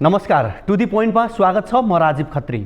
नमस्कार, टु दी पोइन्टमा स्वागत छ। म राजीव खत्री।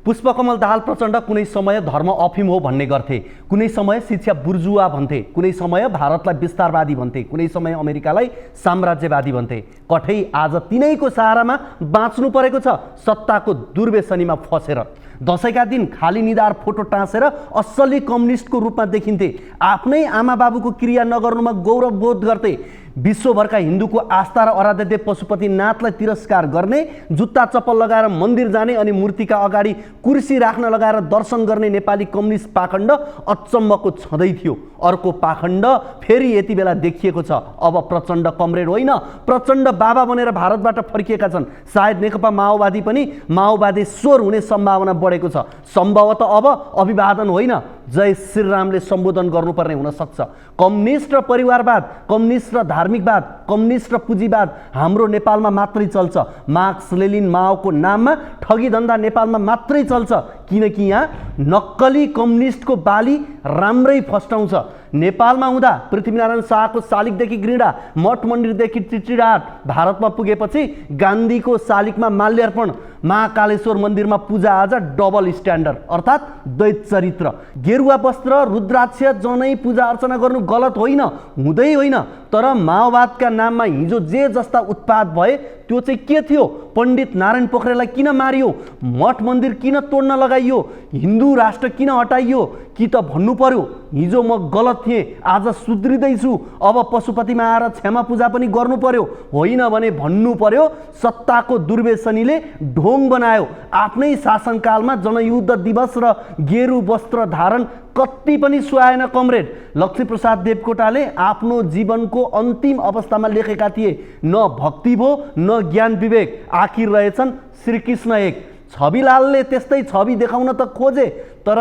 पुष्पकमल दाहाल प्रचण्ड कुनै समय धर्म अफिम हो भन्ने गर्थे, कुनै समय शिक्षा बुर्जुवा भन्थे, कुनै समय भारतलाई विस्तारवादी भन्थे, कुनै समय अमेरिकालाई साम्राज्यवादी भन्थे। कठै आज तिनैको सहारामा बाँच्नु परेको छ, सत्ताको दुर्व्यसनीमा फसेर। दशैंका दिन खाली निधार फोटो टाँसेर असली कम्युनिस्टको रूपमा देखिन्थे। आफ्नै आमा बाबुको क्रिया नगर्नुमा गौरव बोध गर्थे। विश्वभरका हिन्दूको आस्था र आराध्य पशुपतिनाथलाई तिरस्कार गर्ने, जुत्ता चप्पल लगाएर मन्दिर जाने अनि मूर्तिका अगाडि कुर्सी राख्न लगाएर दर्शन गर्ने नेपाली कम्युनिस्ट पाखण्ड अचम्मको छँदै थियो। अर्को पाखण्ड फेरि यति बेला देखिएको छ। अब प्रचण्ड कमरेड होइन, प्रचण्ड बाबा बनेर भारतबाट फर्किएका छन्। सायद नेकपा माओवादी पनि माओवादेश्वर हुने सम्भावना बढेको छ। सम्भवतः अब अभिवादन होइन, जय श्रीरामले सम्बोधन गर्नुपर्ने हुन सक्छ। कम्युनिस्ट र परिवारवाद, कम्युनिस्ट र धार्मिकवाद, कम्युनिस्ट र पुँजीवाद हाम्रो नेपालमा मात्रै चल्छ। मार्क्स लेनिन माओको नाममा ठगी धन्दा नेपालमा मात्रै चल्छ, किनकि यहाँ नक्कली कम्युनिस्टको बाली राम्रै फस्टाउँछ। नेपालमा हुँदा पृथ्वीनारायण शाहको शालिगदेखि घृणा, मठ मन्दिरदेखि चिचिडाट, भारतमा पुगेपछि गान्धीको शालिगमा माल्यार्पण, महाकालेश्वर मन्दिरमा पूजाआजा डबल स्ट्यान्डर्ड अर्थात् द्वैत चरित्र, गेरुवा वस्त्र, रुद्राक्ष, जनै पूजा अर्चना गर्नु गलत होइन, हुँदै होइन। तर माओवादका नाममा हिजो जे जस्ता उत्पात भए त्यो चाहिँ के थियो? पण्डित नारायण पोखरेललाई किन मारियो? मठ मन्दिर किन तोड्न लगाइयो? हिन्दू राष्ट्र किन हटाइयो? कि त भन्नु पर्यो हिजो म गलत थिएँ, आज सुध्रिँदैछु, अब पशुपतिमा आएर क्षमा पूजा पनि गर्नु पर्यो, होइन भने भन्नु पर्यो सत्ताको दुर्व्यसनीले ढोङ बनायो। आफ्नै शासनकालमा जनयुद्ध दिवस र गेरु वस्त्र धारण कति पनि सुहाएन कमरेड। लक्ष्मीप्रसाद देवकोटाले आफ्नो जीवनको अन्तिम अवस्थामा लेखेका थिए, न भक्ति भो न ज्ञान विवेक, आखिर रहेछन् श्रीकृष्ण एक। छविलालले त्यस्तै छवि देखाउन त खोजे, तर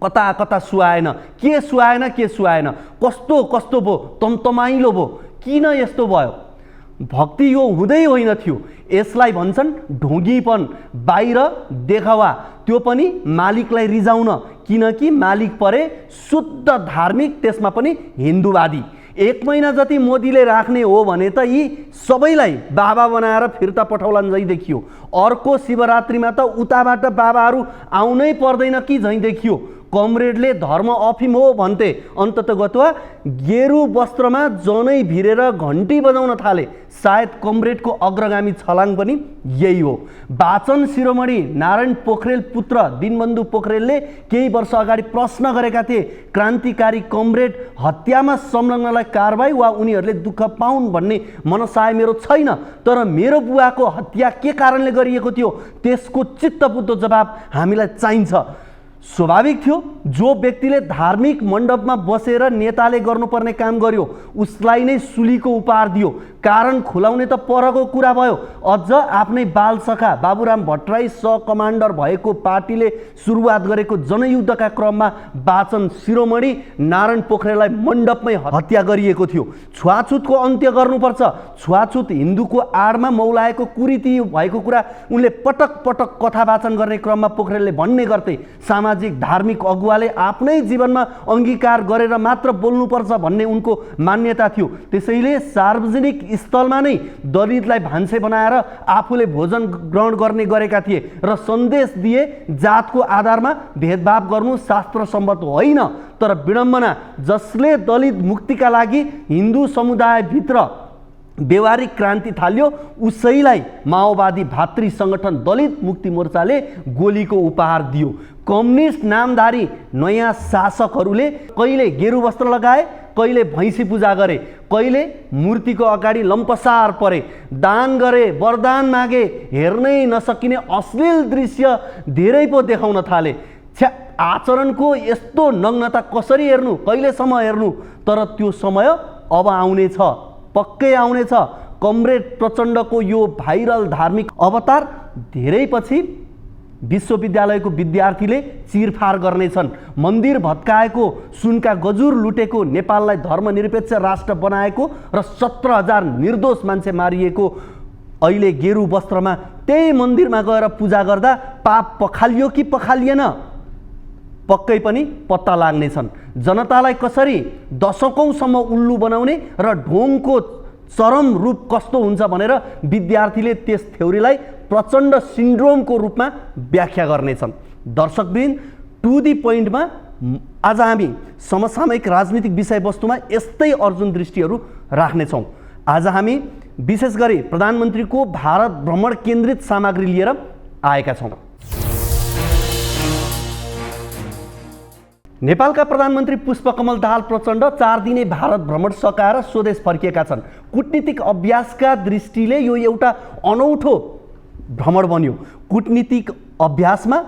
कता कता सुहाएन। के सुहाएन, के सुहाएन, कस्तो कस्तो भो, तमतमाइलो भो, किन यस्तो भयो? भक्ति यो हुँदै होइन थियो। यसलाई भन्छन् ढोंगीपन, बाहिर देखावा, त्यो पनि मालिकलाई रिजाउन, किनकि मालिक परे शुद्ध धार्मिक, त्यसमा पनि हिन्दूवादी। 1 महिना जति मोदीले राख्ने हो भने त यी सबैलाई बाबा बनाएर फिर्ता पठाउलान् झैँ देखियो। अर्को शिवरात्रिमा त उताबाट बाबाहरू आउनै पर्दैन कि झैँ देखियो। कमरेडले धर्म अफिम हो भन्थे, अन्ततगतवा गेरु वस्त्रमा जनै भिरेर घन्टी बजाउन थाले। सायद कमरेडको अग्रगामी छलाङ पनि यही हो। वाचन शिरोमणि नारायण पोखरेल पुत्र दीनबन्धु पोखरेलले केही वर्ष अगाडि प्रश्न गरेका थिए, क्रान्तिकारी कमरेड हत्यामा संलग्नलाई कारबाही वा उनीहरूले दुःख पाउन् भन्ने मनसाय मेरो छैन, तर मेरो बुवाको हत्या के कारणले गरिएको थियो त्यसको चित्तबुद्ध जवाब हामीलाई चाहिन्छ। स्वाभाविक थियो, जो व्यक्तिले धार्मिक मण्डपमा बसेर नेताले गर्नुपर्ने काम गर्यो उसलाई नै सुलीको उपहार दियो। कारण खुलाउने त परको कुरा भयो। अझ आफ्नै बालसखा बाबुराम भट्टराई कमान्डर भएको पार्टीले सुरुवात गरेको जनयुद्धका क्रममा वाचन शिरोमणि नारायण पोखरेललाई मण्डपमै हत्या गरिएको थियो। छुवाछुतको अन्त्य गर्नुपर्छ। छुवाछुत हिन्दूको आडमा मौलाएको कुरीति भएको कुरा उनले पटक पटक कथा वाचन गर्ने क्रममा पोखरेलले भन्ने गर्थे। सामाजिक धार्मिक अगुवाले आफ्नै जीवनमा अङ्गीकार गरेर मात्र बोल्नुपर्छ भन्ने उनको मान्यता थियो। त्यसैले सार्वजनिक स्थलमा नै दलितलाई भान्से बनाएर आफूले भोजन ग्रहण गर्ने गरेका थिए र सन्देश दिए जातको आधारमा भेदभाव गर्नु शास्त्र सम्मत होइन। तर विडम्बना, जसले दलित मुक्तिका लागि हिन्दू समुदायभित्र व्यवहारिक क्रान्ति थाल्यो उसैलाई माओवादी भातृ सङ्गठन दलित मुक्ति मोर्चाले गोलीको उपहार दियो। कम्युनिस्ट नामधारी नयाँ शासकहरूले कहिले गेरु वस्त्र लगाए, कहिले भैँसी पूजा गरे, कहिले मूर्तिको अगाडि लम्पसार परे, दान गरे, वरदान मागे, हेर्नै नसकिने अश्लील दृश्य धेरै पो देखाउन थाले। आचरणको यस्तो नग्नता कसरी हेर्नु, कहिलेसम्म हेर्नु? तर त्यो समय अब आउनेछ, पक्कै आउनेछ। कमरेड प्रचण्डको यो भाइरल धार्मिक अवतार धेरै पछि विश्वविद्यालयको विद्यार्थीले चिरफार गर्नेछन्। मन्दिर भत्काएको, सुनका गजुर लुटेको, नेपाललाई धर्मनिरपेक्ष राष्ट्र बनाएको र 17,000 निर्दोष मान्छे मारिएको अहिले गेरु वस्त्रमा त्यही मन्दिरमा गएर पूजा गर्दा पाप पखालियो कि पखालिएन? पक्कै पनि पत्ता लाग्नेछन्। जनतालाई कसरी दशकौंसम्म उल्लु बनाउने र ढोङको चरम रूप कस्तो हुन्छ भनेर विद्यार्थीले त्यस थ्योरीलाई प्रचण्ड सिन्ड्रोमको रूपमा व्याख्या गर्नेछन्। दर्शकवृन्द, टु दी पोइन्टमा आज हामी समसामयिक राजनीतिक विषयवस्तुमा यस्तै अर्जुन दृष्टिहरू राख्नेछौँ। आज हामी विशेष गरी प्रधानमन्त्रीको भारत भ्रमण केन्द्रित सामग्री लिएर आएका छौँ। नेपालका प्रधानमन्त्री पुष्पकमल दाहाल प्रचण्ड 4 दिने भारत भ्रमण सकाएर स्वदेश फर्किएका छन्। कूटनीतिक अभ्यासका दृष्टिले यो एउटा अनौठो भ्रमण बन्यो। कूटनीतिक अभ्यासमा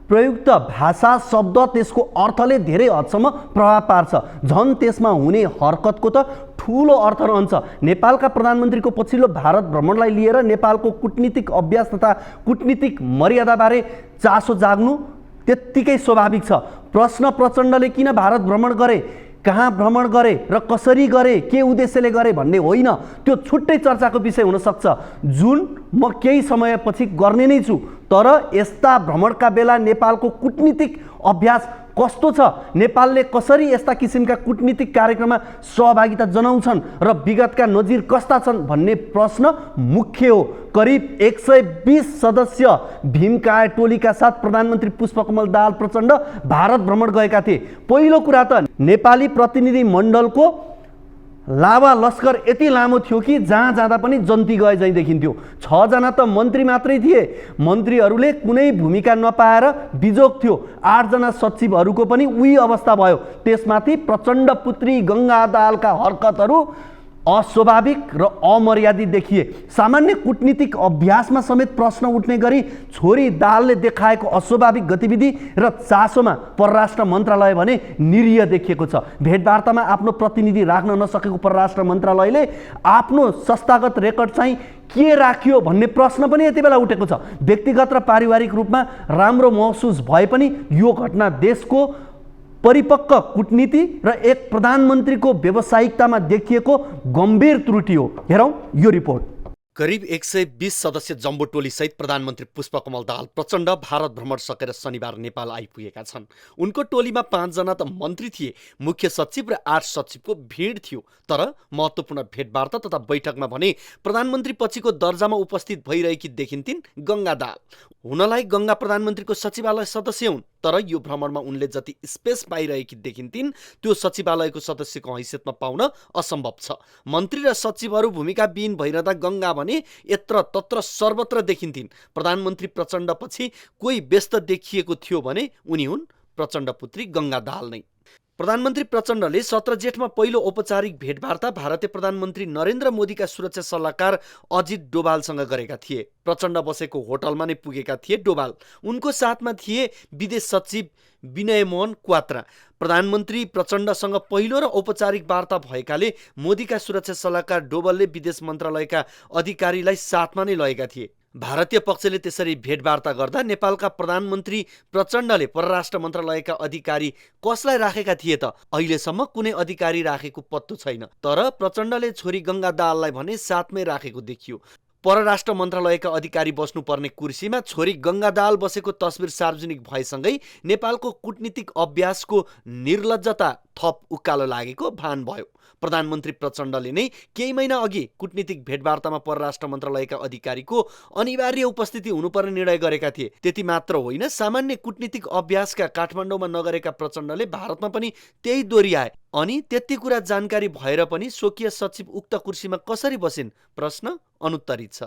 प्रयुक्त भाषा, शब्द, त्यसको अर्थले धेरै हदसम्म प्रभाव पार्छ। झन् त्यसमा हुने हरकतको त ठुलो अर्थ रहन्छ। नेपालका प्रधानमन्त्रीको पछिल्लो भारत भ्रमणलाई लिएर नेपालको कूटनीतिक अभ्यास तथा कूटनीतिक मर्यादाबारे चासो जाग्नु त्यत्तिकै स्वाभाविक छ। प्रश्न प्रचण्डले किन भारत भ्रमण गरे, कहाँ भ्रमण गरे र कसरी गरे, के उद्देश्यले गरे भन्ने होइन। त्यो छुट्टै चर्चाको विषय हुन सक्छ, जुन म केही समयपछि गर्ने नै छु। तर यस्ता भ्रमणका बेला नेपालको कूटनीतिक अभ्यास कस्तो छ, नेपालले कसरी यस्ता किसिमका कूटनीतिक कार्यक्रममा सहभागिता जनाउँछन् र विगतका नजिर कस्ता छन् भन्ने प्रश्न मुख्य हो। करिब 120 सदस्य भीमकाय टोलीका साथ प्रधानमन्त्री पुष्पकमल दाहाल प्रचण्ड भारत भ्रमण गएका थिए। पहिलो कुरा त नेपाली प्रतिनिधि मण्डलको लावा लस्कर यति लामो थियो कि जहाँ जाँदा पनि जन्ती गए झैँ देखिन्थ्यो। 6 जना त मन्त्री मात्रै थिए। मन्त्रीहरूले कुनै भूमिका नपाएर बिजोग थियो। 8 जना सचिवहरूको पनि उही अवस्था भयो। त्यसमाथि प्रचण्ड पुत्री गङ्गा दाहालका हरकतहरू अस्वाभाविक र अमर्यादित देखिए। सामान्य कूटनीतिक अभ्यासमा समेत प्रश्न उठ्ने गरी छोरी दाहालले देखाएको अस्वाभाविक गतिविधि र चासोमा परराष्ट्र मन्त्रालय भने निरीह देखिएको छ। भेटवार्तामा आफ्नो प्रतिनिधि राख्न नसकेको परराष्ट्र मन्त्रालयले आफ्नो संस्थागत रेकर्ड चाहिँ के राख्यो भन्ने प्रश्न पनि यति बेला उठेको छ। व्यक्तिगत र पारिवारिक रूपमा राम्रो महसुस भए पनि यो घटना देशको परिपक्व कूटनीति र एक प्रधानमन्त्रीको व्यावसायिकतामा देखिएको गम्भीर त्रुटि हो। हेरौँ यो रिपोर्ट। करिब 120 सदस्य जम्बो टोलीसहित प्रधानमन्त्री पुष्पकमल दाहाल प्रचण्ड भारत भ्रमण सकेर शनिबार नेपाल आइपुगेका छन्। उनको टोलीमा 5 जना त मन्त्री थिए। मुख्य सचिव र 8 सचिवको भिड थियो। तर महत्त्वपूर्ण भेटवार्ता तथा बैठकमा भने प्रधानमन्त्री पछिको दर्जामा उपस्थित भइरहेकी देखिन्थिन् गङ्गा दाहाल। हुनलाई गङ्गा प्रधानमन्त्रीको सचिवालय सदस्य हुन्, तर यो भ्रमणमा उनले जति स्पेस पाइरहेकी देखिन्थिन् त्यो सचिवालयको सदस्यको हैसियतमा पाउन असम्भव छ। मन्त्री र सचिवहरू भूमिकाविहीन भइरहँदा गङ्गा भने यत्र तत्र सर्वत्र देखिन्थिन्। प्रधानमन्त्री प्रचण्ड पछि कोही व्यस्त देखिएको थियो भने उनी हुन् प्रचण्ड पुत्री गङ्गा दाहाल नै। प्रधानमन्त्री प्रचण्डले 17 जेठमा पहिलो औपचारिक भेटवार्ता भारतीय प्रधानमन्त्री नरेन्द्र मोदीका सुरक्षा सल्लाहकार अजित डोभालसँग गरेका थिए। प्रचण्ड बसेको होटलमा नै पुगेका थिए डोभाल। उनको साथमा थिए विदेश सचिव विनय मोहन क्वात्रा। प्रधानमन्त्री प्रचण्डसँग पहिलो र औपचारिक वार्ता भएकाले मोदीका सुरक्षा सल्लाहकार डोभालले विदेश मन्त्रालयका अधिकारीलाई साथमा नै लगेका थिए। भारतीय पक्षले त्यसरी भेटवार्ता गर्दा नेपालका प्रधानमन्त्री प्रचण्डले परराष्ट्र मन्त्रालयका अधिकारी कसलाई राखेका थिए त? अहिलेसम्म कुनै अधिकारी राखेको पत्तो छैन। तर प्रचण्डले छोरी गङ्गा दाहाललाई भने साथमै राखेको देखियो। परराष्ट्र मन्त्रालयका अधिकारी बस्नुपर्ने कुर्सीमा छोरी गङ्गा दाहाल बसेको तस्बिर सार्वजनिक भएसँगै नेपालको कूटनीतिक अभ्यासको निर्लज्जता थप उकालो लागेको भान भयो। प्रधानमन्त्री प्रचण्डले नै केही महिना अघि कूटनीतिक भेटवार्तामा परराष्ट्र मन्त्रालयका अधिकारीको अनिवार्य उपस्थिति हुनुपर्ने निर्णय गरेका थिए। त्यति मात्र होइन, सामान्य कूटनीतिक अभ्यासका काठमाडौँमा नगरेका प्रचण्डले भारतमा पनि त्यही दोहोऱ्याए। अनि त्यति कुरा जानकारी भएर पनि स्वकीय सचिव उक्त कुर्सीमा कसरी बसिन्? प्रश्न अनुत्तरित छ।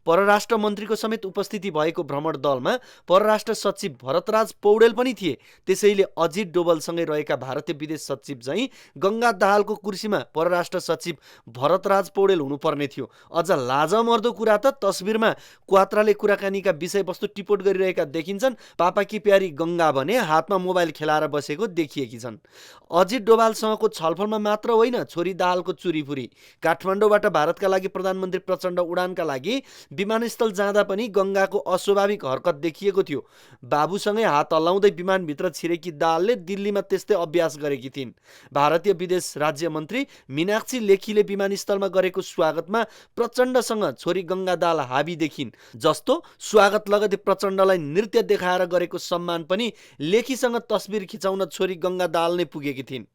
परराष्ट्र मन्त्रीको समेत उपस्थिति भएको भ्रमण दलमा परराष्ट्र सचिव भरतराज पौडेल पनि थिए। त्यसैले अजित डोभालसँगै रहेका भारतीय विदेश सचिव चाहिँ गङ्गा दाहालको कुर्सीमा परराष्ट्र सचिव भरतराज पौडेल हुनुपर्ने थियो। अझ लाजमर्दो कुरा त तस्बिरमा क्वात्राले कुराकानीका विषयवस्तु टिपोट गरिरहेका देखिन्छन्। पापाकी प्यारी गङ्गा भने हातमा मोबाइल खेलाएर बसेको देखिएकी छन्। अजित डोभालसँगको छलफलमा मात्र होइन, छोरी दाहालको चुरीफुरी। काठमाडौँबाट भारतका लागि प्रधानमन्त्री प्रचण्ड उडानका लागि विमानस्थल जाँदा पनि गङ्गाको अस्वाभाविक हरकत देखिएको थियो। बाबुसँगै हात हल्लाउँदै विमानभित्र छिरेकी दाहालले दिल्लीमा त्यस्तै अभ्यास गरेकी थिइन्। भारतीय विदेश राज्य मन्त्री मीनाक्षी लेखीले विमानस्थलमा गरेको स्वागतमा प्रचण्डसँग छोरी गङ्गा दाहाल हाबी देखिन्। जस्तो स्वागत लगतै प्रचण्डलाई नृत्य देखाएर गरेको सम्मान पनि लेखीसँग तस्बिर खिचाउन छोरी गङ्गा दाहाल नै पुगेकी थिइन्।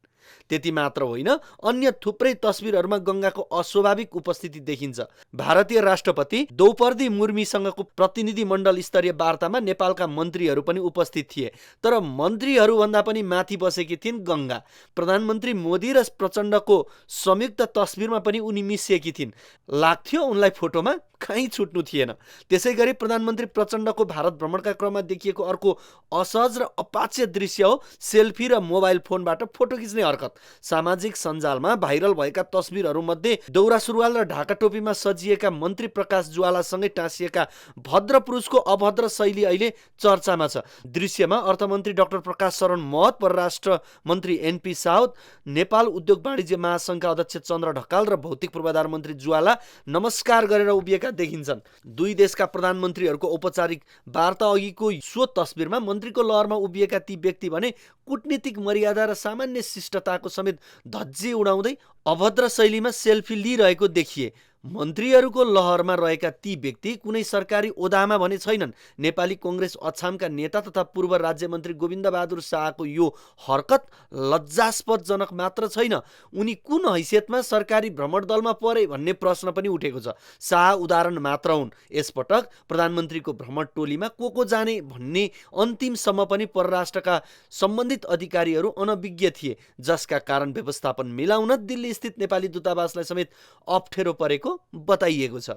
त्यति मात्र होइन, अन्य थुप्रै तस्बिरहरूमा गङ्गाको अस्वाभाविक उपस्थिति देखिन्छ। भारतीय राष्ट्रपति द्रौपदी मुर्मीसँगको प्रतिनिधि मण्डल स्तरीय वार्तामा नेपालका मन्त्रीहरू पनि उपस्थित थिए, तर मन्त्रीहरूभन्दा पनि माथि बसेकी थिइन् गङ्गा। प्रधानमन्त्री मोदी र प्रचण्डको संयुक्त तस्बिरमा पनि उनी मिसिएकी थिइन्। लाग्थ्यो उनलाई फोटोमा कहीँ छुट्नु थिएन। त्यसै गरी प्रधानमन्त्री प्रचण्डको भारत भ्रमणका क्रममा देखिएको अर्को असहज र अपाच्य दृश्य हो सेल्फी र मोबाइल फोनबाट फोटो खिच्ने हरकत। सामाजिक सञ्जालमा भाइरल भएका तस्बिरहरूमध्ये दौरा सुरुवाल र ढाका टोपीमा सजिएका मन्त्री प्रकाश ज्वालासँगै टाँसिएका भद्र पुरुषको अभद्र शैली अहिले चर्चामा छ। दृश्यमा अर्थमन्त्री डाक्टर प्रकाश शरण महत, परराष्ट्र मन्त्री एनपी साउद, नेपाल उद्योग वाणिज्य महासङ्घका अध्यक्ष चन्द्र ढकाल र भौतिक पूर्वाधार मन्त्री ज्वाला नमस्कार गरेर उभिएका देखिन्छन्। दुई देशका प्रधानमन्त्रीहरूको औपचारिक वार्ता अघिको सो तस्बिरमा मन्त्रीको लहरमा उभिएका ती व्यक्ति भने कूटनीतिक मर्यादा र सामान्य शिष्टताको समेत धज्जी उडाउँदै अभद्र शैलीमा सेल्फी लिइरहेको देखिए। मन्त्रीहरूको लहरमा रहेका ती व्यक्ति कुनै सरकारी ओदामा भने छैनन्। नेपाली कङ्ग्रेस अछामका नेता तथा पूर्व राज्य मन्त्री गोविन्द बहादुर शाहको यो हरकत लज्जास्पदजनक मात्र छैन, उनी कुन हैसियतमा सरकारी भ्रमण दलमा परे भन्ने प्रश्न पनि उठेको छ। शाह उदाहरण मात्र हुन्। यसपटक प्रधानमन्त्रीको भ्रमण टोलीमा को जाने भन्ने अन्तिमसम्म पनि परराष्ट्रका सम्बन्धित अधिकारीहरू अनभिज्ञ थिए, जसका कारण व्यवस्थापन मिलाउन दिल्ली स्थित नेपाली दूतावासलाई समेत अप्ठ्यारो परेको बताइएको छ।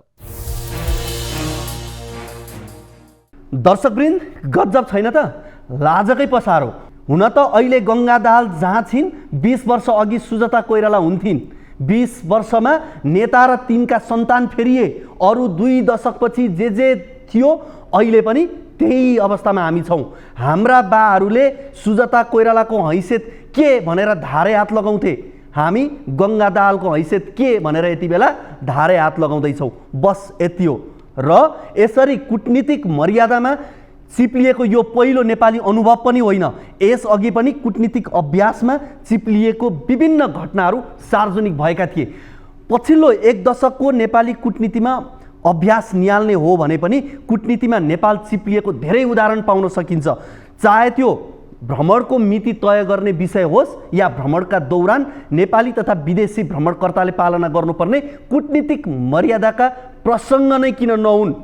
दर्शकवृन्द, गजब छैन त? लाजकै पसारो। हुन त अहिले गङ्गा दाहाल जहाँ छिन् 20 वर्ष अघि सुजाता कोइराला हुन्थिन्। 20 वर्षमा नेता र तिनका सन्तान फेरिए। अरू 2 दशकपछि जे थियो अहिले पनि त्यही अवस्थामा हामी छौँ। हाम्रा बाहरूले सुजाता कोइरालाको हैसियत के भनेर धारे हात लगाउँथे, हामी गङ्गा दाहालको हैसियत के भनेर यति बेला धारे हात लगाउँदैछौँ। बस यति हो। र यसरी कूटनीतिक मर्यादामा चिप्लिएको यो पहिलो नेपाली अनुभव पनि होइन। यसअघि पनि कूटनीतिक अभ्यासमा चिप्लिएको विभिन्न घटनाहरू सार्वजनिक भएका थिए। पछिल्लो 1 दशकको नेपाली कूटनीतिमा अभ्यास निहाल्ने हो भने पनि कूटनीतिमा नेपाल चिप्लिएको धेरै उदाहरण पाउन सकिन्छ। चाहे त्यो भ्रमणको मिति तय गर्ने विषय होस् या भ्रमणका दौरान नेपाली तथा विदेशी भ्रमणकर्ताले पालना गर्नुपर्ने कूटनीतिक मर्यादाका प्रसङ्ग नै किन नहुन्।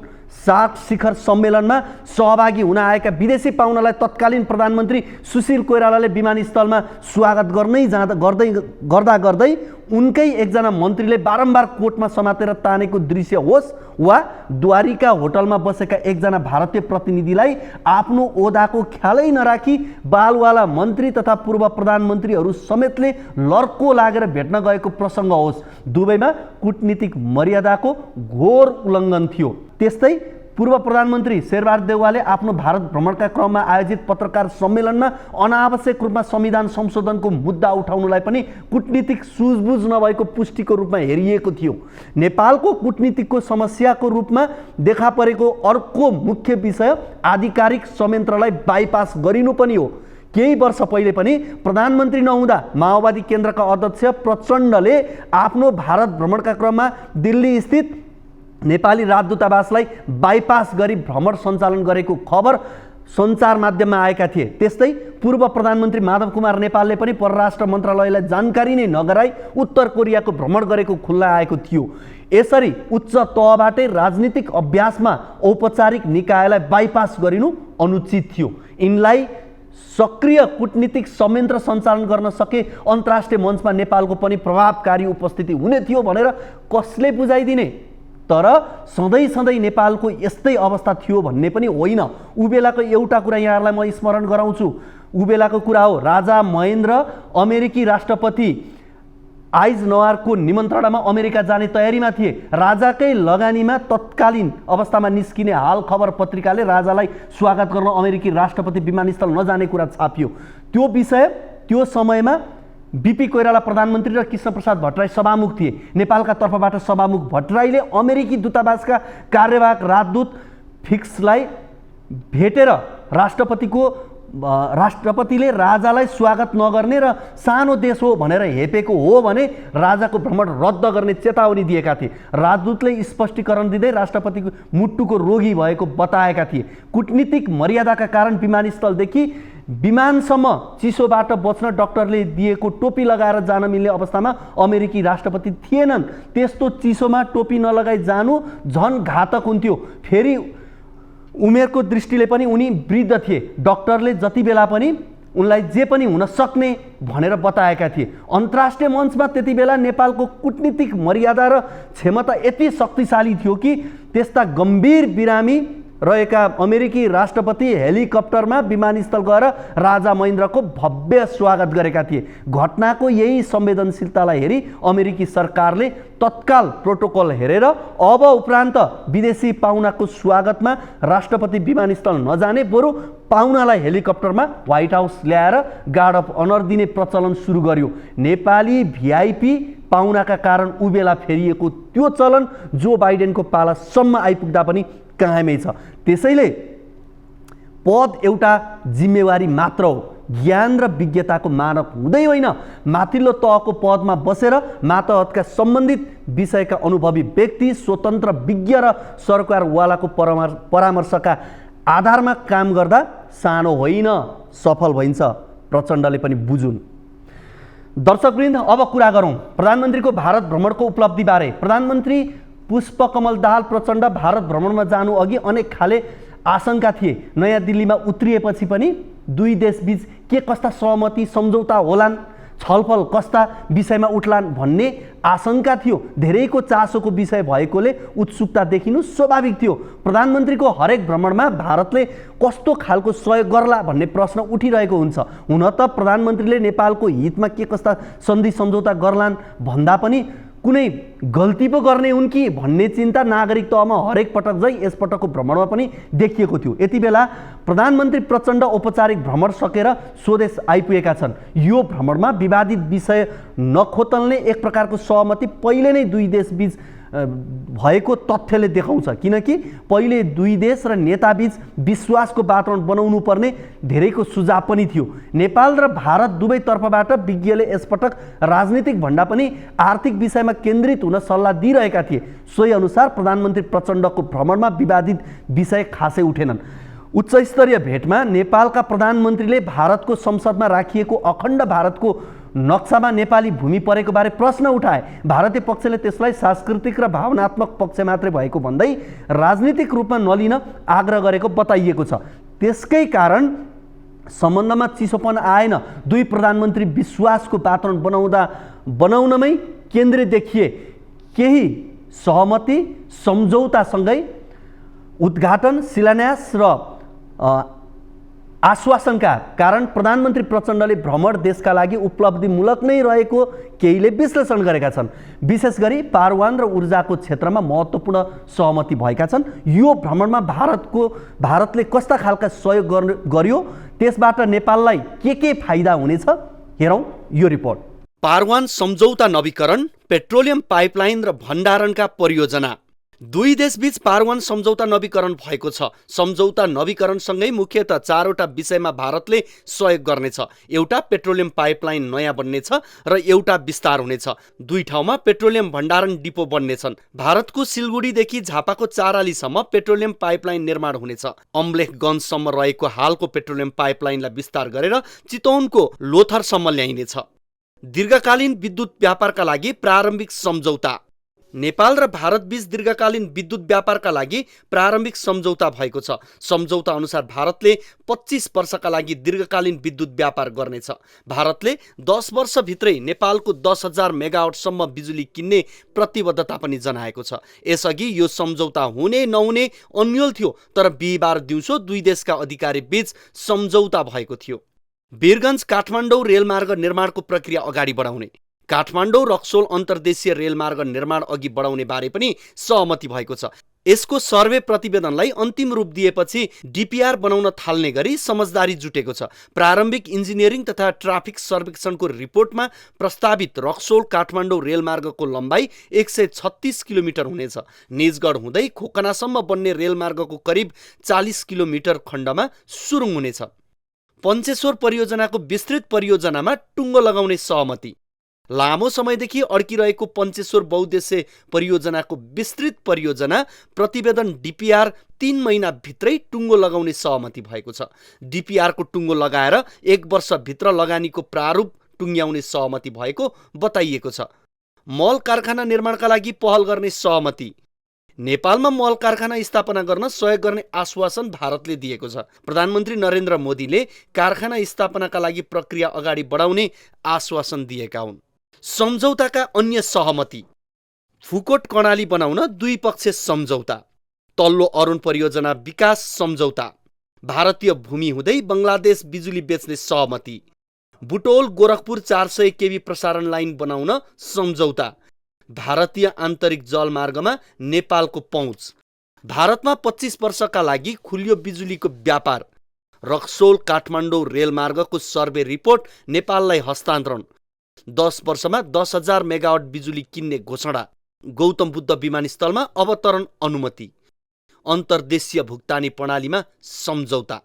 7 शिखर सम्मेलनमा सहभागी हुन आएका विदेशी पाहुनालाई तत्कालीन प्रधानमन्त्री सुशील कोइरालाले विमानस्थलमा स्वागत गर्दै उनकै एकजना मन्त्रीले बारम्बार कोटमा समातेर तानेको दृश्य होस् वा द्वारिका होटलमा बसेका एकजना भारतीय प्रतिनिधिलाई आफ्नो ओदाको ख्यालै नराखी बालवाला मन्त्री तथा पूर्व प्रधानमन्त्रीहरू समेतले लर्को लागेर भेट्न गएको प्रसङ्ग होस्, दुवैमा कूटनीतिक मर्यादाको घोर उल्लङ्घन थियो। त्यस्तै पूर्व प्रधानमन्त्री शेरबहादुर देउवाले आफ्नो भारत भ्रमणका क्रममा आयोजित पत्रकार सम्मेलनमा अनावश्यक रूपमा संविधान संशोधनको मुद्दा उठाउनुलाई पनि कूटनीतिक सुझबुझ नभएको पुष्टिको रूपमा हेरिएको थियो। नेपालको कूटनीतिको समस्याको रूपमा देखा परेको अर्को मुख्य विषय आधिकारिक संयन्त्रलाई बाइपास गरिनु पनि हो। केही वर्ष पहिले पनि प्रधानमन्त्री नहुँदा माओवादी केन्द्रका अध्यक्ष प्रचण्डले आफ्नो भारत भ्रमणका क्रममा दिल्ली स्थित नेपाली राजदूतावासलाई बाइपास गरी भ्रमण सञ्चालन गरेको खबर सञ्चार माध्यममा आएका थिए। त्यस्तै पूर्व प्रधानमन्त्री माधव कुमार नेपालले पनि परराष्ट्र मन्त्रालयलाई जानकारी नै नगराई उत्तर कोरियाको भ्रमण गरेको खुल्ला आएको थियो। यसरी उच्च तहबाटै राजनीतिक अभ्यासमा औपचारिक निकायलाई बाइपास गरिनु अनुचित थियो। यिनलाई सक्रिय कूटनीतिक संयन्त्र सञ्चालन गर्न सके अन्तर्राष्ट्रिय मञ्चमा नेपालको पनि प्रभावकारी उपस्थिति हुने थियो भनेर कसले बुझाइदिने? तर सधैँ नेपालको यस्तै अवस्था थियो भन्ने पनि होइन। उबेलाको एउटा कुरा यहाँहरूलाई म स्मरण गराउँछु। उबेलाको कुरा हो, राजा महेन्द्र अमेरिकी राष्ट्रपति आइजनहरको निमन्त्रणामा अमेरिका जाने तयारीमा थिए। राजाकै लगानीमा तत्कालीन अवस्थामा निस्किने हाल खबर पत्रिकाले राजालाई स्वागत गर्न अमेरिकी राष्ट्रपति विमानस्थल नजाने कुरा छापियो। त्यो विषय त्यो समयमा बीपी कोइराला प्रधानमन्त्री र कृष्णप्रसाद भट्टराई सभामुख थिए। नेपालका तर्फबाट सभामुख भट्टराईले अमेरिकी दूतावासका कार्यवाहक राजदूत फिक्सलाई भेटेर राष्ट्रपतिले राजालाई स्वागत नगर्ने र सानो देश हो भनेर हेपेको हो भने राजाको भ्रमण रद्द गर्ने चेतावनी दिएका थिए। राजदूतले स्पष्टीकरण दिँदै राष्ट्रपतिको मुटुको रोगी भएको बताएका थिए। कूटनीतिक मर्यादाका कारण विमानस्थलदेखि विमानसम्म चिसोबाट बच्न डाक्टरले दिएको टोपी लगाएर जान मिल्ने अवस्थामा अमेरिकी राष्ट्रपति थिएनन्। त्यस्तो चिसोमा टोपी नलगाई जानु झन् घातक हुन्थ्यो। फेरि उमेरको दृष्टिले पनि उनी वृद्ध थिए। डाक्टरले जति बेला पनि उनलाई जे पनि हुन सक्ने भनेर बताएका थिए। अन्तर्राष्ट्रिय मञ्चमा त्यति बेला नेपालको कूटनीतिक मर्यादा र क्षमता यति शक्तिशाली थियो कि त्यस्ता गम्भीर बिरामी रहेका अमेरिकी राष्ट्रपति हेलिकप्टरमा विमानस्थल गएर राजा महेन्द्रको भव्य स्वागत गरेका थिए। घटनाको यही संवेदनशीलतालाई हेरी अमेरिकी सरकारले तत्काल प्रोटोकल हेरेर अब उपरान्त विदेशी पाहुनाको स्वागतमा राष्ट्रपति विमानस्थल नजाने, बरु पाहुनालाई हेलिकप्टरमा व्हाइट हाउस ल्याएर गार्ड अफ अनर दिने प्रचलन सुरु गर्यो। नेपाली भिआइपी पाहुनाका कारण उबेला फेरिएको त्यो चलन जो बाइडेनको पालासम्म आइपुग्दा पनि कायमै छ। त्यसैले पद एउटा जिम्मेवारी मात्र हो, ज्ञान र विज्ञताको मानक हुँदै होइन। माथिल्लो तहको पदमा बसेर मातहतका सम्बन्धित विषयका अनुभवी व्यक्ति, स्वतन्त्र विज्ञ र सरकारवालाको परामर्शका आधारमा काम गर्दा सानो होइन, सफल भइन्छ। प्रचण्डले पनि बुझुन्। दर्शकवृन्द, अब कुरा गरौँ प्रधानमन्त्रीको भारत भ्रमणको उपलब्धिबारे। प्रधानमन्त्री पुष्पकमल दाहाल प्रचण्ड भारत भ्रमणमा जानु अघि अनेक खाले आशंका थिए। नयाँ दिल्लीमा उत्रिएपछि पनि दुई देशबीच के कस्ता सहमति सम्झौता होलान्, छलफल कस्ता विषयमा उठ्लान् भन्ने आशंका थियो। धेरैको चासोको विषय भएकोले उत्सुकता देखिनु स्वाभाविक थियो। प्रधानमन्त्रीको हरेक भ्रमणमा भारतले कस्तो खालको सहयोग गर्ला भन्ने प्रश्न उठिरहेको हुन्छ। हुन त प्रधानमन्त्रीले नेपालको हितमा के कस्ता सन्धि सम्झौता गर्लान् भन्दा पनि कुनै गल्ती पो गर्ने हुन् कि भन्ने चिन्ता नागरिक तहमा हरेक पटक झै यसपटकको भ्रमणमा पनि देखिएको थियो। यति बेला प्रधानमन्त्री प्रचण्ड औपचारिक भ्रमण सकेर स्वदेश आइपुगेका छन्। यो भ्रमणमा विवादित विषय नखोतल्ने एक प्रकारको सहमति पहिले नै दुई देशबीच भएको तथ्यले देखाउँछ। किनकि पहिले दुई देश र नेताबीच विश्वासको वातावरण बनाउनु पर्ने धेरैको सुझाव पनि थियो। नेपाल र भारत दुवै तर्फबाट विज्ञले यसपटक राजनीतिक भन्दा पनि आर्थिक विषयमा केन्द्रित हुन सल्लाह दिइरहेका थिए। सोही अनुसार प्रधानमन्त्री प्रचण्डको भ्रमणमा विवादित विषय खासै उठेनन्। उच्चस्तरीय भेटमा नेपालका प्रधानमन्त्रीले भारतको संसदमा राखिएको अखण्ड भारतको नक्सामा नेपाली भूमि परेको बारे प्रश्न उठाए। भारतीय पक्षले त्यसलाई सांस्कृतिक र भावनात्मक पक्ष मात्रै भएको भन्दै राजनीतिक रूपमा नलिन आग्रह गरेको बताइएको छ। त्यसकै कारण सम्बन्धमा चिसोपन आएन। दुई प्रधानमन्त्री विश्वासको वातावरण बनाउनमै केन्द्रित देखिए। केही सहमति सम्झौतासँगै उद्घाटन, शिलान्यास र आश्वासनका कारण प्रधानमन्त्री प्रचण्डले भ्रमण देशका लागि उपलब्धिमूलक नै रहेको केहीले विश्लेषण गरेका छन्। विशेष गरी पारवान र ऊर्जाको क्षेत्रमा महत्त्वपूर्ण सहमति भएका छन्। यो भ्रमणमा भारतले कस्ता खालका सहयोग गर्यो, त्यसबाट नेपाललाई के फाइदा हुनेछ, हेरौँ यो रिपोर्ट। पारवान सम्झौता नवीकरण, पेट्रोलियम पाइपलाइन र भण्डारणका परियोजना। दुई देशबीच पारवान सम्झौता नवीकरण भएको छ। सम्झौता नवीकरणसँगै मुख्यतः चारवटा विषयमा भारतले सहयोग गर्नेछ। एउटा पेट्रोलियम पाइपलाइन नयाँ बन्नेछ र एउटा विस्तार हुनेछ। दुई ठाउँमा पेट्रोलियम भण्डारण डिपो बन्नेछन्। भारतको सिलगढीदेखि झापाको चारालीसम्म पेट्रोलियम पाइपलाइन निर्माण हुनेछ। अम्लेखगञ्जसम्म रहेको हालको पेट्रोलियम पाइपलाइनलाई विस्तार गरेर चितवनको लोथरसम्म ल्याइनेछ। दीर्घकालीन विद्युत व्यापारका लागि प्रारम्भिक सम्झौता। नेपाल र भारतबीच दीर्घकालीन विद्युत व्यापारका लागि प्रारम्भिक सम्झौता भएको छ। सम्झौता अनुसार भारतले 25 वर्षका लागि दीर्घकालीन विद्युत व्यापार गर्नेछ। भारतले 10 वर्षभित्रै नेपालको 10,000 मेगावाटसम्म बिजुली किन्ने प्रतिबद्धता पनि जनाएको छ। यसअघि यो सम्झौता हुने नहुने अन्यल थियो, तर बिहिबार दिउँसो दुई देशका अधिकारी बीच सम्झौता भएको थियो। वीरगञ्ज काठमाडौँ रेलमार्ग निर्माणको प्रक्रिया अगाडि बढाउने। काठमाडौँ रक्सोल अन्तर्देशीय रेलमार्ग निर्माण अघि बढाउने बारे पनि सहमति भएको छ। यसको सर्वे प्रतिवेदनलाई अन्तिम रूप दिएपछि डिपिआर बनाउन थाल्ने गरी समझदारी जुटेको छ। प्रारम्भिक इन्जिनियरिङ तथा ट्राफिक सर्वेक्षणको रिपोर्टमा प्रस्तावित रक्सोल काठमाडौँ रेलमार्गको लम्बाइ 136 किलोमिटर हुनेछ। निजगढ हुँदै खोकनासम्म बन्ने रेलमार्गको करिब 40 किलोमिटर खण्डमा सुरुङ हुनेछ। पञ्चेश्वर परियोजनाको विस्तृत परियोजनामा टुङ्गो लगाउने सहमति। लामो समयदेखि अड्किरहेको पञ्चेश्वर बहुद्देश्य परियोजनाको विस्तृत परियोजना प्रतिवेदन डिपिआर 3 महिनाभित्रै टुङ्गो लगाउने सहमति भएको छ। डिपिआरको टुङ्गो लगाएर 1 वर्षभित्र लगानीको प्रारूप टुङ्ग्याउने सहमति भएको बताइएको छ। मल कारखाना निर्माणका लागि पहल गर्ने सहमति। नेपालमा मल कारखाना स्थापना गर्न सहयोग गर्ने आश्वासन भारतले दिएको छ। प्रधानमन्त्री नरेन्द्र मोदीले कारखाना स्थापनाका लागि प्रक्रिया अगाडि बढाउने आश्वासन दिएका हुन्। सम्झौताका अन्य सहमति। फुकोट कर्णाली बनाउन द्विपक्षीय सम्झौता। तल्लो अरुण परियोजना विकास सम्झौता। भारतीय भूमि हुँदै बङ्गलादेश बिजुली बेच्ने सहमति। बुटोल गोरखपुर 400 केबी प्रसारण लाइन बनाउन सम्झौता। भारतीय आन्तरिक जलमार्गमा नेपालको पहुँच। भारतमा 25 वर्षका लागि खुल्यो बिजुलीको व्यापार। रक्सोल काठमाडौँ रेलमार्गको सर्वे रिपोर्ट नेपाललाई हस्तान्तरण। 10 वर्षमा 10,000 मेगावाट बिजुली किन्ने घोषणा। गौतम बुद्ध विमानस्थलमा अवतरण अनुमति। अन्तर्देशीय भुक्तानी प्रणालीमा सम्झौता।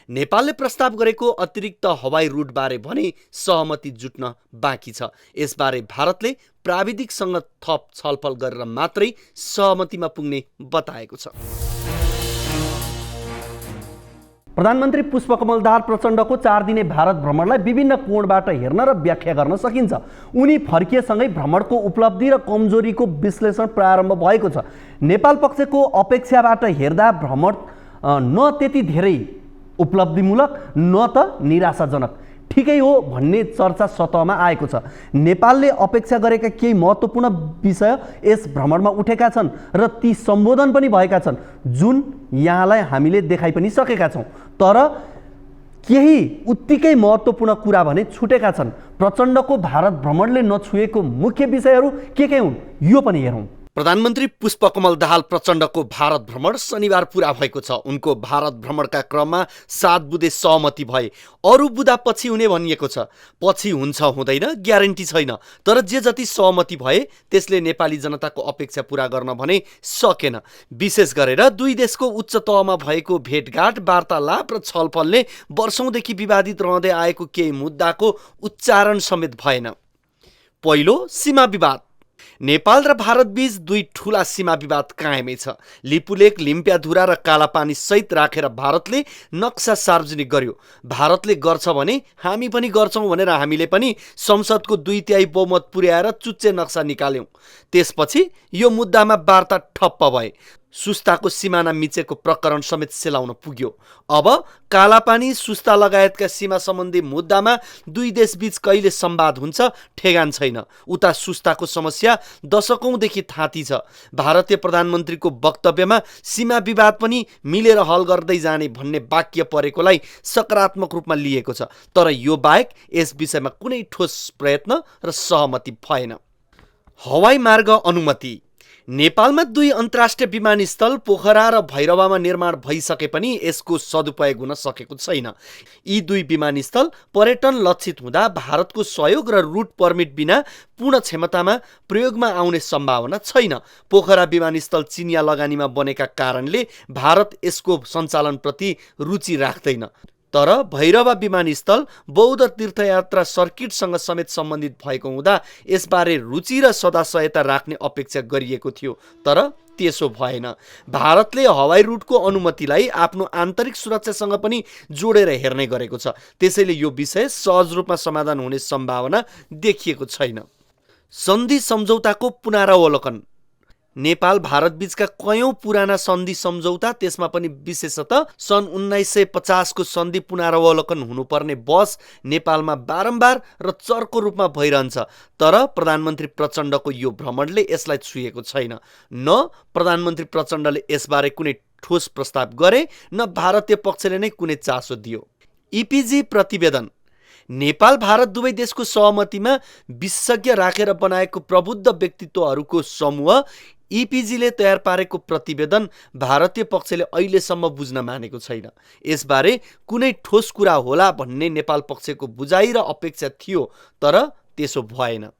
नेपालले प्रस्ताव गरेको अतिरिक्त हवाई रुटबारे भने सहमति जुट्न बाँकी छ। यसबारे भारतले प्राविधिकसँग थप छलफल गरेर मात्रै सहमतिमा पुग्ने बताएको छ। प्रधानमन्त्री पुष्पकमल दाहाल प्रचण्डको 4 दिने भारत भ्रमणलाई विभिन्न कोणबाट हेर्न र व्याख्या गर्न सकिन्छ। उनी फर्किएसँगै भ्रमणको उपलब्धि र कमजोरीको विश्लेषण प्रारम्भ भएको छ। नेपाल पक्षको अपेक्षाबाट हेर्दा भ्रमण न त्यति धेरै उपलब्धिमूलक न त निराशाजनक ठिकै हो भन्ने चर्चा सतहमा आएको छ। नेपालले अपेक्षा गरेका केही महत्त्वपूर्ण विषय यस भ्रमणमा उठेका छन् र ती सम्बोधन पनि भएका छन्, जुन यहाँलाई हामीले देखाइ पनि सकेका छौँ। तर केही उत्तिकै महत्त्वपूर्ण कुरा भने छुटेका छन्। प्रचण्डको भारत भ्रमणले नछुएको मुख्य विषयहरू के हुन्, यो पनि हेरौँ। प्रधानमन्त्री पुष्पकमल दाहाल प्रचण्डको भारत भ्रमण शनिबार पुरा भएको छ। उनको भारत भ्रमणका क्रममा 7 बुँदे सहमति भए। अरू बुँदा पछि हुने भनिएको छ। पछि हुन्छ हुँदैन ग्यारेन्टी छैन, तर जे जति सहमति भए त्यसले नेपाली जनताको अपेक्षा पुरा गर्न भने सकेन। विशेष गरेर दुई देशको उच्च तहमा भएको भेटघाट, वार्तालाप र छलफलले वर्षौंदेखि विवादित रहँदै आएको केही मुद्दाको उच्चारण समेत भएन। पहिलो, सीमा विवाद। नेपाल र भारत बीच दुई ठूला सीमा विवाद कायमै छ। लिपुलेक, लिम्पियाधुरा र कालापानी सहित राखेर भारतले नक्सा सार्वजनिक गर्यो। भारतले गर्छ भने हामी पनि गर्छौं भनेर हामीले पनि संसदको 2/3 बहुमत पुर्याएर चुच्चे नक्सा निकाल्यौं। त्यसपछि यो मुद्दामा वार्ता ठप्प भए। सुस्ताको सिमाना मिचेको प्रकरण समेत सेलाउन पुग्यो। अब कालापानी, सुस्ता लगायतका सीमा सम्बन्धी मुद्दामा दुई देशबीच कहिले संवाद हुन्छ ठेगान छैन। उता सुस्ताको समस्या दशकौंदेखि थाँती छ। भारतीय प्रधानमन्त्रीको वक्तव्यमा सीमा विवाद पनि मिलेर हल गर्दै जाने भन्ने वाक्य परेकोलाई सकारात्मक रूपमा लिएको छ। तर यो बाहेक यस विषयमा कुनै ठोस प्रयत्न र सहमति भएन। हवाई मार्ग अनुमति। नेपालमा 2 अन्तर्राष्ट्रिय विमानस्थल पोखरा र भैरवामा निर्माण भइसके पनि यसको सदुपयोग हुन सकेको छैन। यी 2 विमानस्थल पर्यटन लक्षित हुँदा भारतको सहयोग र रुट पर्मिट बिना पूर्ण क्षमतामा प्रयोगमा आउने सम्भावना छैन। पोखरा विमानस्थल चिनिया लगानीमा बनेका कारणले भारत यसको सञ्चालनप्रति रुचि राख्दैन। तर भैरवा विमानस्थल बौद्ध तीर्थयात्रा सर्किटसँग समेत सम्बन्धित भएको हुँदा यसबारे रुचि र सदाशयता राख्ने अपेक्षा गरिएको थियो, तर त्यसो भएन। भारतले हवाई रुटको अनुमतिलाई आफ्नो आन्तरिक सुरक्षासँग पनि जोडेर हेर्ने गरेको छ। त्यसैले यो विषय सहज रूपमा समाधान हुने सम्भावना देखिएको छैन। सन्धि सम्झौताको पुनरावलोकन। नेपाल भारत बीचका कयौं पुराना सन्धि सम्झौता, त्यसमा पनि विशेषतः सन् 1950 को सन्धि पुनरावलोकन हुनुपर्ने बहस नेपालमा बारम्बार र चर्को रूपमा भइरहन्छ। तर प्रधानमन्त्री प्रचण्डको यो भ्रमणले यसलाई छुएको छैन। न प्रधानमन्त्री प्रचण्डले यसबारे कुनै ठोस प्रस्ताव गरे, न भारतीय पक्षले नै कुनै चासो दियो। इपिजी प्रतिवेदन। नेपाल भारत दुवै देशको सहमतिमा विशेषज्ञ राखेर बनाएको प्रबुद्ध व्यक्तित्वहरूको समूह इपिजीले तयार पारेको प्रतिवेदन भारतीय पक्षले अहिलेसम्म बुझ्न मानेको छैन। यसबारे कुनै ठोस कुरा होला भन्ने नेपाल पक्षको बुझाइ र अपेक्षा थियो, तर त्यसो भएन।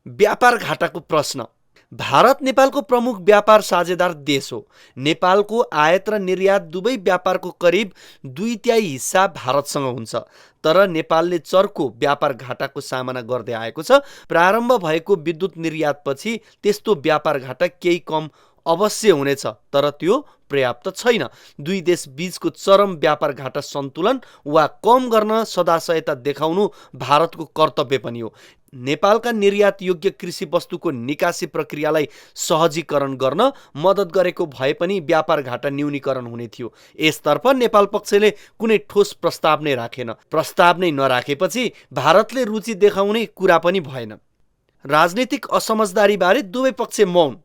व्यापार घाटाको प्रश्न। भारत नेपालको प्रमुख व्यापार साझेदार देश हो। नेपालको आयात र निर्यात दुवै व्यापारको करिब 2/3 हिस्सा भारतसँग हुन्छ। तर नेपालले चर्को व्यापार घाटाको सामना गर्दै आएको छ। प्रारम्भ भएको विद्युत निर्यातपछि त्यस्तो व्यापार घाटा केही कम अवश्य हुनेछ, तर त्यो पर्याप्त छैन। दुई देश बीचको चरम व्यापार घाटा सन्तुलन वा कम गर्न सदाशयता देखाउनु भारतको कर्तव्य पनि हो। नेपालका निर्यात योग्य कृषि वस्तुको निकासी प्रक्रियालाई सहजीकरण गर्न मद्दत गरेको भए पनि व्यापार घाटा न्यूनीकरण हुने थियो। यसतर्फ नेपाल पक्षले कुनै ठोस प्रस्ताव नै राखेन। प्रस्ताव नै नराखेपछि भारतले रुचि देखाउने कुरा पनि भएन। राजनीतिक असमझदारी बारे दुवै पक्ष मौन।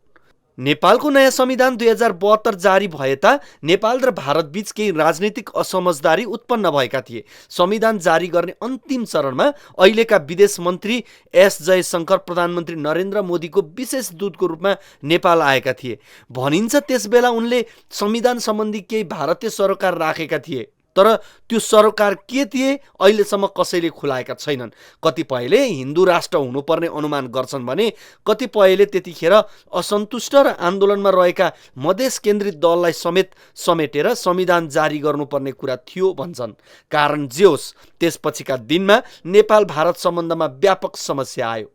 नेपालको नयाँ संविधान 2072 जारी भए ता नेपाल र भारत बीच केही राजनीतिक असमझदारी उत्पन्न भएका थिए। संविधान जारी गर्ने अन्तिम चरणमा अहिलेका विदेश मन्त्री एस जयशंकर प्रधानमन्त्री नरेन्द्र मोदीको विशेष दूतको रूपमा नेपाल आएका थिए। भनिन्छ त्यसबेला उनले संविधान सम्बन्धी केही भारतीय सरोकार राखेका थिए, तर त्यो सरोकार के थिए अहिलेसम्म कसैले खुलाएका छैनन्। कतिपयले हिन्दू राष्ट्र हुनुपर्ने अनुमान गर्छन् भने कतिपयले त्यतिखेर असन्तुष्ट र आन्दोलनमा रहेका मधेस केन्द्रित दललाई समेटेर संविधान जारी गर्नुपर्ने कुरा थियो भन्छन्। कारण जे होस्, त्यसपछिका दिनमा नेपाल भारत सम्बन्धमा व्यापक समस्या आयो।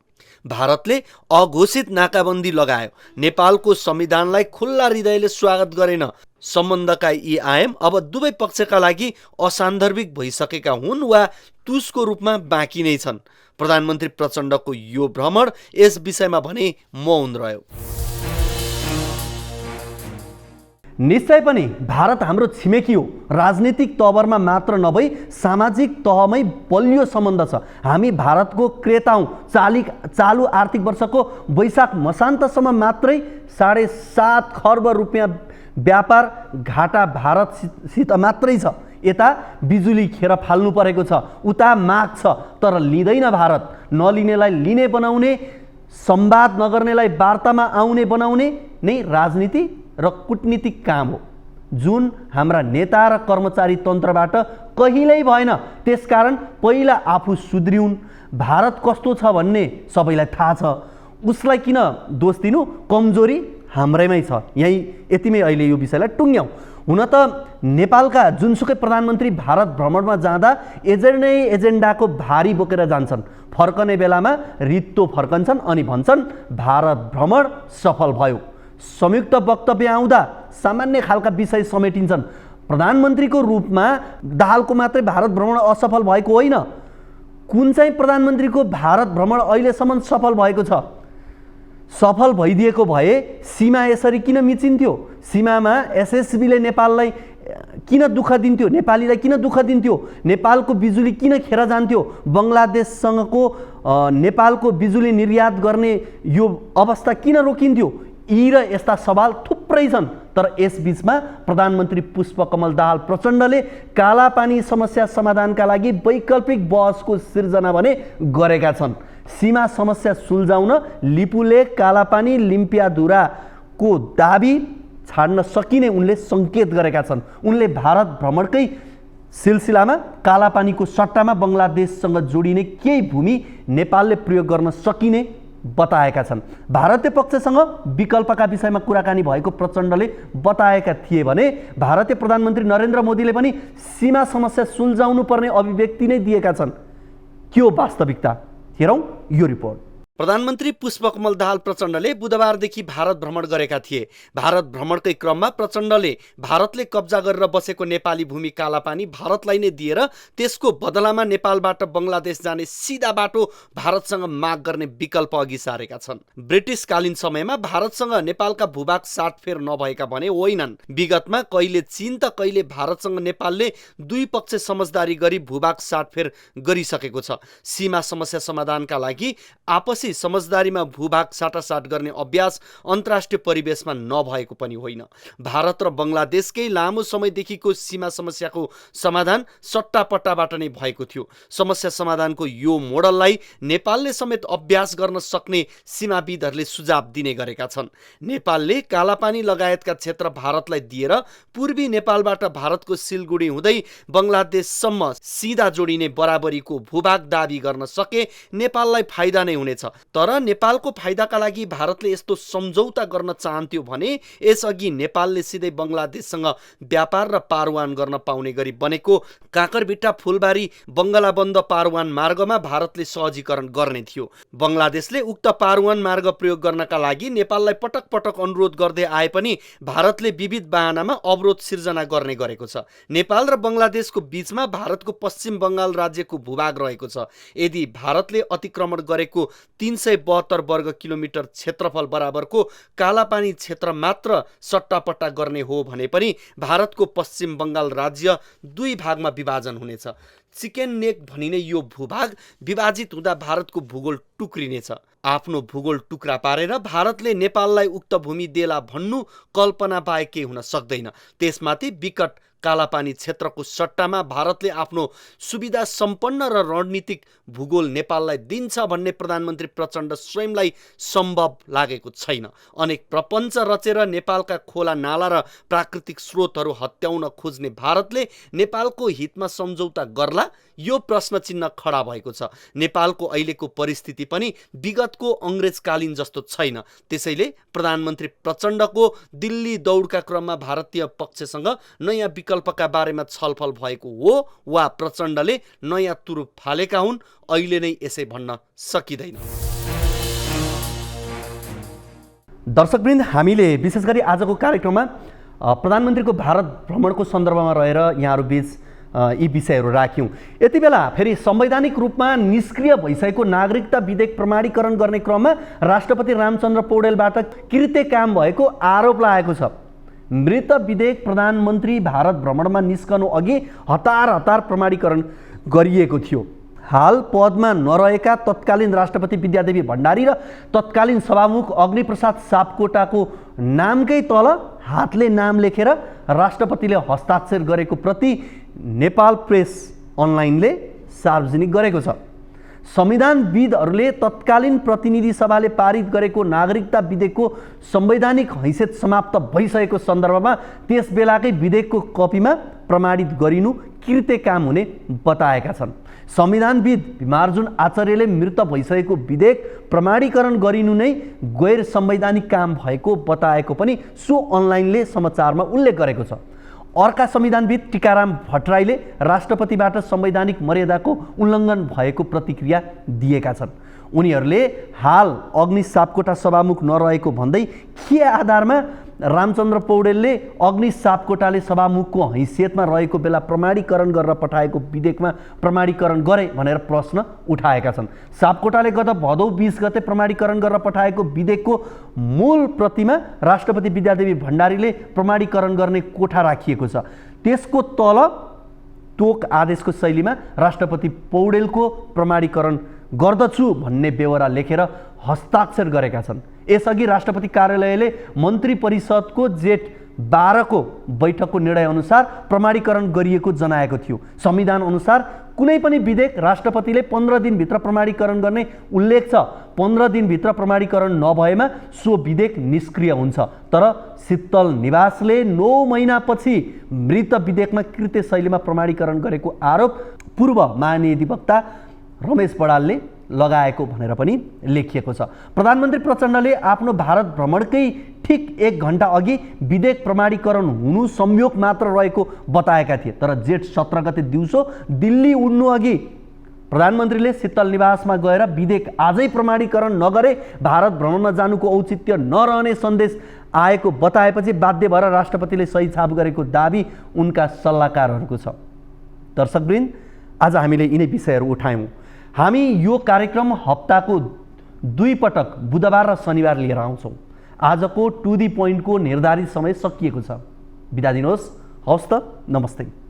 भारतले अघोषित नाकाबन्दी लगायो। नेपालको संविधानलाई खुल्ला हृदयले स्वागत गरेन। सम्बन्धका यी आयाम अब दुवै पक्षका लागि असान्दर्भिक भइसकेका हुन् वा तुसको रूपमा बाँकी नै छन्। प्रधानमन्त्री प्रचण्डको यो भ्रमण यस विषयमा भने मौन रह्यो। निश्चय पनि भारत हाम्रो छिमेकी हो। राजनीतिक तवरमा मात्र नभई सामाजिक तहमै बलियो सम्बन्ध छ। हामी भारतको क्रेता हौँ। चालु आर्थिक वर्षको वैशाख मसान्तसम्म मात्रै 7.5 खर्ब रुपियाँ व्यापार घाटा भारतसित मात्रै छ। यता बिजुली खेर फाल्नु परेको छ, उता माग छ, तर लिँदैन भारत। नलिनेलाई लिने बनाउने, संवाद नगर्नेलाई वार्तामा आउने बनाउने नै राजनीति र कूटनीतिक काम हो, जुन हाम्रा नेता र कर्मचारी तन्त्रबाट कहिल्यै भएन। त्यसकारण पहिला आफू सुध्रिउन्। भारत कस्तो छ भन्ने सबैलाई थाहा छ। उसलाई किन दोष दिनु? कमजोरी हाम्रैमै छ। यतिमै अहिले यो विषयलाई टुङ्ग्यौँ। हुन त नेपालका जुनसुकै प्रधानमन्त्री भारत भ्रमणमा जाँदा एजेन्डाको भारी बोकेर जान्छन्। फर्कने बेलामा रित्तो फर्कन्छन् अनि भन्छन् भारत भ्रमण सफल भयो। संयुक्त वक्तव्य आउँदा सामान्य खालका विषय समेटिन्छन्। प्रधानमन्त्रीको रूपमा दाहालको मात्रै भारत भ्रमण असफल भएको होइन। कुन चाहिँ प्रधानमन्त्रीको भारत भ्रमण अहिलेसम्म सफल भएको छ? सफल भइदिएको भए सीमा यसरी किन मिचिन्थ्यो? सीमामा एसएसबीले नेपाललाई किन दुःख दिन्थ्यो? नेपालीलाई किन दुःख दिन्थ्यो? नेपालको बिजुली किन खेर जान्थ्यो? बङ्गलादेशसँगको नेपालको बिजुली निर्यात गर्ने यो अवस्था किन रोकिन्थ्यो? यी र यस्ता सवाल थुप्रै छन्। तर यसबीचमा प्रधानमन्त्री पुष्पकमल दाहाल प्रचण्डले कालापानी समस्या समाधानका लागि वैकल्पिक बहसको सिर्जना भने गरेका छन्। सीमा समस्या सुल्झाउन लिपुलेक, कालापानी, लिम्पियाधुराको दाबी छाड्न सकिने उनले सङ्केत गरेका छन्। उनले भारत भ्रमणकै सिलसिलामा कालापानीको सट्टामा बङ्गलादेशसँग जोडिने केही भूमि नेपालले प्रयोग गर्न सकिने बताएका छन्। भारतीय पक्षसँग विकल्पका विषयमा कुराकानी भएको प्रचण्डले बताएका थिए भने भारतीय प्रधानमन्त्री नरेन्द्र मोदीले पनि सीमा समस्या सुल्झाउनु पर्ने अभिव्यक्ति नै दिएका छन्। के हो वास्तविकता? हेरौँ यो रिपोर्ट। प्रधानमन्त्री पुष्पकमल दाहाल प्रचण्डले बुधबारदेखि भारत भ्रमण गरेका थिए। भारत भ्रमणकै क्रममा प्रचण्डले भारतले कब्जा गरेर बसेको नेपाली भूमि कालापानी भारतलाई नै दिएर त्यसको बदलामा नेपालबाट बङ्गलादेश जाने सिधा बाटो भारतसँग माग गर्ने विकल्प अघि सारेका छन्। ब्रिटिसकालीन समयमा भारतसँग नेपालका भूभाग साटफेर नभएका भने होइनन्। विगतमा कहिले चीन त कहिले भारतसँग नेपालले दुई पक्ष समझदारी गरी भूभाग साटफेर गरिसकेको छ। सीमा समस्या समाधानका लागि आपसी समझदारीमा भूभाग साटासाट गर्ने अभ्यास अन्तर्राष्ट्रिय परिवेशमा नभएको पनि होइन। भारत र बङ्गलादेशकै लामो समयदेखिको सीमा समस्याको समाधान सट्टापट्टाबाट नै भएको थियो। समस्या समाधानको यो मोडललाई नेपालले समेत अभ्यास गर्न सक्ने सीमाविदहरूले सुझाव दिने गरेका छन्। नेपालले कालापानी लगायतका क्षेत्र भारतलाई दिएर पूर्वी नेपालबाट भारतको सिलगुडी हुँदै बङ्गलादेशसम्म सिधा जोडिने बराबरीको भूभाग दाबी गर्न सके नेपाललाई फाइदा नै हुनेछ। तर नेपालको फाइदाका लागि भारतले यस्तो सम्झौता गर्न चाहन्थ्यो भने यसअघि नेपालले सिधै बङ्गलादेशसँग व्यापार र पारुवान गर्न पाउने गरी बनेको काँकरभिट्टा फुलबारी बङ्गलाबन्द पारुवान मार्गमा भारतले सहजीकरण गर्ने थियो। बङ्गलादेशले उक्त पारुवान मार्ग प्रयोग गर्नका लागि नेपाललाई पटक पटक अनुरोध गर्दै आए पनि भारतले विविध बहानामा अवरोध सिर्जना गर्ने गरेको छ। नेपाल र बङ्गलादेशको बीचमा भारतको पश्चिम बङ्गाल राज्यको भूभाग रहेको छ। यदि भारतले अतिक्रमण गरेको 372 वर्ग किलोमिटर क्षेत्रफल बराबरको कालापानी क्षेत्र मात्र सट्टापट्टा गर्ने हो भने पनि भारतको पश्चिम बङ्गाल राज्य दुई भागमा विभाजन हुनेछ। चिकेन नेक भनिने यो भूभाग विभाजित हुँदा भारतको भूगोल टुक्रिनेछ। आफ्नो भूगोल टुक्रा पारेर भारतले नेपाललाई उक्त भूमि देला भन्नु कल्पना बाहेक केही हुन सक्दैन। त्यसमाथि विकट कालापानी क्षेत्रको सट्टामा भारतले आफ्नो सुविधा सम्पन्न र रणनीतिक भूगोल नेपाललाई दिन्छ भन्ने प्रधानमन्त्री प्रचण्ड स्वयंलाई सम्भव लागेको छैन। अनेक प्रपञ्च रचेर नेपालका खोला नाला र प्राकृतिक स्रोतहरू हत्याउन खोज्ने भारतले नेपालको हितमा सम्झौता गर्ला, यो प्रश्न चिन्ह खडा भएको छ। नेपालको अहिलेको परिस्थिति पनि विगतको अङ्ग्रेजकालीन जस्तो छैन। त्यसैले प्रधानमन्त्री प्रचण्डको दिल्ली दौडका क्रममा भारतीय पक्षसँग नयाँ विकल्पका बारेमा छलफल भएको हो वा प्रचण्डले नयाँ तुरुप फालेका हुन्, अहिले नै यसै भन्न सकिँदैन। दर्शकवृन्द, हामीले विशेष गरी आजको कार्यक्रममा प्रधानमन्त्रीको भारत भ्रमणको सन्दर्भमा रहेर यहाँहरू बीच यी विषयहरू राख्यौँ। यति बेला फेरि संवैधानिक रूपमा निष्क्रिय भइसकेको नागरिकता विधेयक प्रमाणीकरण गर्ने क्रममा राष्ट्रपति रामचन्द्र पौडेलबाट कृत्य काम भएको आरोप लागेको छ। मृत विधेयक प्रधानमन्त्री भारत भ्रमणमा निस्कनु अघि हतार प्रमाणीकरण गरिएको थियो। हाल पदमा नरहेका तत्कालीन राष्ट्रपति विद्यादेवी भण्डारी र तत्कालीन सभामुख अग्निप्रसाद सापकोटाको नामकै तल हातले नाम लेखेर राष्ट्रपतिले हस्ताक्षर गरेको प्रति नेपाल प्रेस अनलाइनले सार्वजनिक गरेको छ। संविधानविदहरूले तत्कालीन प्रतिनिधि सभाले पारित गरेको नागरिकता विधेयकको संवैधानिक हैसियत समाप्त भइसकेको सन्दर्भमा त्यस बेलाकै विधेयकको कपीमा प्रमाणित गरिनु कृत्य काम हुने बताएका छन्। संविधानविद भीमार्जुन आचार्यले मृत भइसकेको विधेयक प्रमाणीकरण गरिनु नै गैर संवैधानिक काम भएको बताएको पनि सो अनलाइनले समाचारमा उल्लेख गरेको छ। अर्का संविधानविद टीकाराम भट्टराईले राष्ट्रपतिबाट संवैधानिक मर्यादाको उल्लङ्घन भएको प्रतिक्रिया दिएका छन्। उनीहरूले हाल अग्नि सापकोटा सभामुख नरहेको भन्दै के आधारमा रामचन्द्र पौडेलले अग्नि सापकोटाले सभामुखको हैसियतमा रहेको बेला प्रमाणीकरण गरेर पठाएको विधेयकमा प्रमाणीकरण गरे भनेर प्रश्न उठाएका छन्। सापकोटाले गत भदौ 20 गते प्रमाणीकरण गरेर पठाएको विधेयकको मूल प्रतिमा राष्ट्रपति विद्यादेवी भण्डारीले प्रमाणीकरण गर्ने कोठा राखिएको छ। त्यसको तल तोक आदेशको शैलीमा राष्ट्रपति पौडेलको प्रमाणीकरण गर्दछु भन्ने बेहोरा लेखेर हस्ताक्षर गरेका छन्। यसअघि राष्ट्रपति कार्यालयले मन्त्री परिषदको जेठ 12 को बैठकको निर्णय अनुसार प्रमाणीकरण गरिएको जनाएको थियो। संविधान अनुसार कुनै पनि विधेयक राष्ट्रपतिले 15 दिनभित्र प्रमाणीकरण गर्ने उल्लेख छ। 15 दिनभित्र प्रमाणीकरण नभएमा सो विधेयक निष्क्रिय हुन्छ। तर शीतल निवासले 9 महिनापछि मृत विधेयकमा कृत्य शैलीमा प्रमाणीकरण गरेको आरोप पूर्व महाधिवक्ता रमेश बडालले लगाएको भनेर पनि लेखिएको छ। प्रधानमन्त्री प्रचण्डले आफ्नो भारत भ्रमणकै ठिक 1 घण्टा अघि विधेयक प्रमाणीकरण हुनु संयोग मात्र रहेको बताएका थिए। तर जेठ 17 गते दिउँसो दिल्ली उड्नु अघि प्रधानमन्त्रीले शीतल निवासमा गएर विधेयक आजै प्रमाणीकरण नगरे भारत भ्रमणमा जानुको औचित्य नरहने सन्देश आएको बताएपछि बाध्य भएर राष्ट्रपतिले सही छाप गरेको दाबी उनका सल्लाहकारहरूको छ। दर्शकवृन्द, आज हामीले यिनै विषयहरू उठायौँ। हामी यो कार्यक्रम हप्ताको 2 पटक बुधबार र शनिबार लिएर आउँछौँ। आजको टु दी पोइन्टको निर्धारित समय सकिएको छ। बिदा दिनुहोस्। हवस् त, नमस्ते।